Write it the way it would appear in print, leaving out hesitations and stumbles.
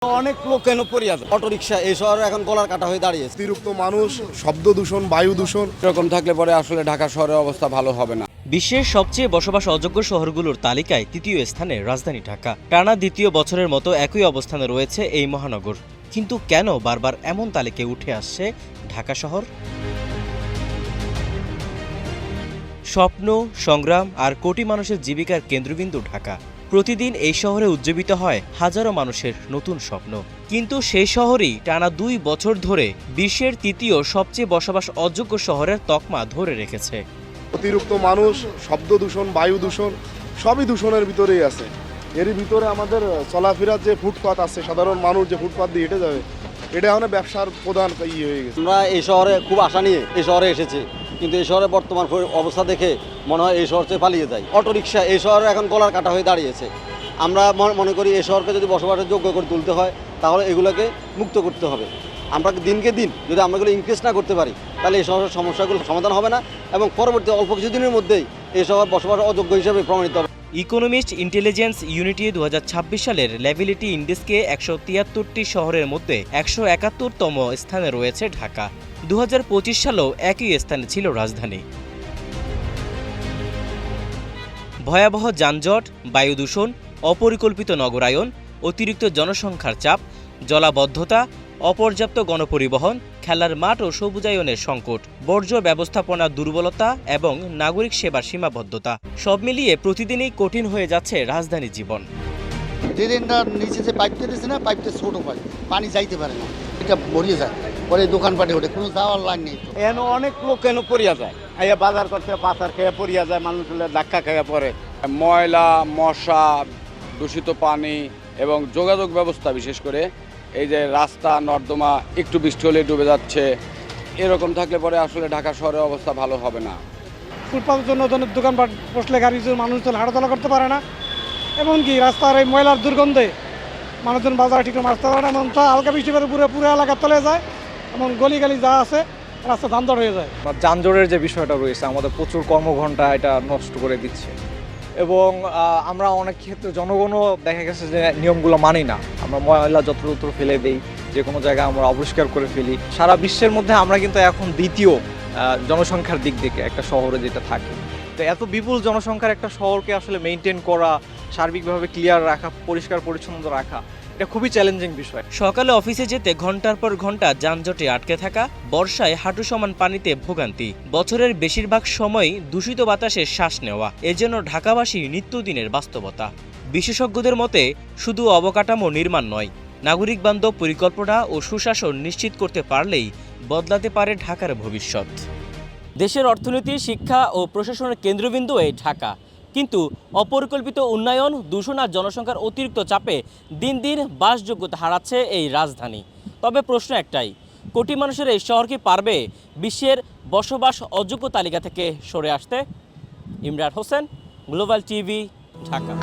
অনেক লোক কেন পড়িয়া যায় অটোরিকশা এই শহরে এখন গলার কাটা হয়ে দাঁড়িয়েছে। অতিরিক্ত মানুষ, শব্দ দূষণ, বায়ু দূষণ এরকম থাকলে পরে আসলে ঢাকা শহরের অবস্থা ভালো হবে না। বিশ্বের সবচেয়ে বসবাস অযোগ্য শহরগুলোর তালিকায় তৃতীয় স্থানে রাজধানী ঢাকা। টানা দ্বিতীয় বছরের মতো একই অবস্থানে রয়েছে এই মহানগর। কিন্তু কেন বারবার এমন তালিকায় উঠে আসছে ঢাকা শহর? স্বপ্ন, সংগ্রাম আর কোটি মানুষের জীবিকার কেন্দ্রবিন্দু ঢাকা। প্রতিদিন এই শহরে উজ্জীবিত হয় হাজারো মানুষের নতুন স্বপ্ন। কিন্তু সেই শহরেই টানা 2 বছর ধরে বিশ্বের তৃতীয় সবচেয়ে বসবাস অযোগ্য শহরের তকমা ধরে রেখেছে। অতিরিক্ত মানুষ, শব্দ দূষণ, বায়ু দূষণ সবই দূষণের ভিতরেই আছে। এরই ভিতরে আমাদের চলাফেরার যে ফুটপাত আছে, সাধারণ মানুষ যে ফুটপাত দিয়ে হেঁটে যাবে, এটা এখন ব্যবসার প্রধান হয়ে গেছে। আমরা এই শহরে খুব আশা নিয়ে এই শহরে এসেছি, কিন্তু এই শহরের বর্তমান অবস্থা দেখে মনে হয় এই শহর থেকে পালিয়ে যায়। অটোরিকশা এই শহরে এখন গলার কাটা হয়ে দাঁড়িয়েছে। আমরা মনে করি এই শহরকে যদি বসবাসের যোগ্য করে তুলতে হয় তাহলে এগুলোকে মুক্ত করতে হবে। আমরা দিনকে দিন যদি আমরা এগুলো ইনক্রিজ না করতে পারি তাহলে এই শহরের সমস্যাগুলো সমাধান হবে না এবং পরবর্তী অল্প কিছুদিনের মধ্যেই এই শহর বসবাস অযোগ্য হিসেবে প্রমাণিত হবে। ইকোনমিস্ট ইন্টেলিজেন্স ইউনিটি 2026 সালের লেভিলিটি ইন্ডেক্সকে 173টি শহরের মধ্যে 171তম স্থানে রয়েছে ঢাকা। 2025 সালেও একই স্থানে ছিল রাজধানী। ভয়াবহ যানজট, বায়ু দূষণ, অপরিকল্পিত নগরায়ন, অতিরিক্ত জনসংখ্যার চাপ, জলাবদ্ধতা, অপর্যাপ্ত গণপরিবহন, খেলার মাঠ ও সবুজায়নের সংকট, বর্জ্য ব্যবস্থাপনার দুর্বলতা এবং নাগরিক সেবার সীমাবদ্ধতা সব মিলিয়ে প্রতিদিনই কঠিন হয়ে যাচ্ছে রাজধানী জীবন। ড্রেনটার নিচে যে পাইপটা দিয়েছে না, পাইপটা ছোট পাইপ, পানি যাইতে পারে না, এটা ভরিয়ে যায়, পরে দোকানপাটে ওঠে, কোনো যাওয়ার লাইন নেই। এন অনেক লোক কেন পড়িয়া যায়, এই বাজার করতে পাথার খেয়ে পড়িয়া যায়, মানুষ ধাক্কা খেয়ে পড়ে। ময়লা, মশা, দূষিত পানি এবং যোগাযোগ ব্যবস্থা, বিশেষ করে এই যে রাস্তা নর্দমা একটু বৃষ্টি হলে ডুবে যাচ্ছে, এরকম থাকলে পরে আসলে ঢাকা শহরের অবস্থা ভালো হবে না। ফুটপাতের জন্য দোকানপাট বসলে গাড়ির জন্য মানুষজন হাঁটাচলা করতে পারে না, এমনকি রাস্তার এই ময়লার দুর্গন্ধে মানুষজন বাজারে ঠিক আসতে পারে না। এমন হালকা বৃষ্টি পরে পুরো এলাকা তলে যায়, এমন গলি যা আছে রাস্তা যানজট হয়ে যায়। যানজটের যে বিষয়টা রয়েছে আমাদের প্রচুর কর্মঘণ্টা এটা নষ্ট করে দিচ্ছে এবং আমরা অনেক ক্ষেত্রে জনগণও দেখা গেছে যে নিয়মগুলো মানি না। আমরা ময়লা যত্র ফেলে দেই, যে কোনো জায়গায় আমরা অপরিষ্কার করে ফেলি। সারা বিশ্বের মধ্যে আমরা কিন্তু এখন দ্বিতীয় জনসংখ্যার দিক থেকে একটা শহরে যেটা থাকে। তো এত বিপুল জনসংখ্যার একটা শহরকে আসলে মেনটেন করা, সার্বিকভাবে ক্লিয়ার রাখা, পরিষ্কার পরিচ্ছন্ন রাখা, এটা খুবই চ্যালেঞ্জিং বিষয়। সকালে অফিসে যেতে ঘন্টার পর ঘন্টা যানজটে আটকে থাকা, বর্ষায় হাঁটু সমান পানিতে ভোগান্তি, বছরের বেশিরভাগ সময়ই দূষিত বাতাসে শ্বাস নেওয়া এজন্য ঢাকাবাসী নিত্যদিনের বাস্তবতা। বিশেষজ্ঞদের মতে শুধু অবকাঠামো নির্মাণ নয়, নাগরিক বান্ধব পরিকল্পনা ও সুশাসন নিশ্চিত করতে পারলেই বদলাতে পারে ঢাকার ভবিষ্যৎ। দেশের অর্থনীতি, শিক্ষা ও প্রশাসনের কেন্দ্রবিন্দু এই ঢাকা। কিন্তু অপরিকল্পিত উন্নয়ন, দূষণ আর জনসংখ্যার অতিরিক্ত চাপে দিন দিন বাসযোগ্যতা হারাচ্ছে এই রাজধানী। তবে প্রশ্ন একটাই, কোটি মানুষের এই শহর কি পারবে বিশ্বের বসবাস অযোগ্য তালিকা থেকে সরে আসতে? Imran Hossain, global TV, Dhaka.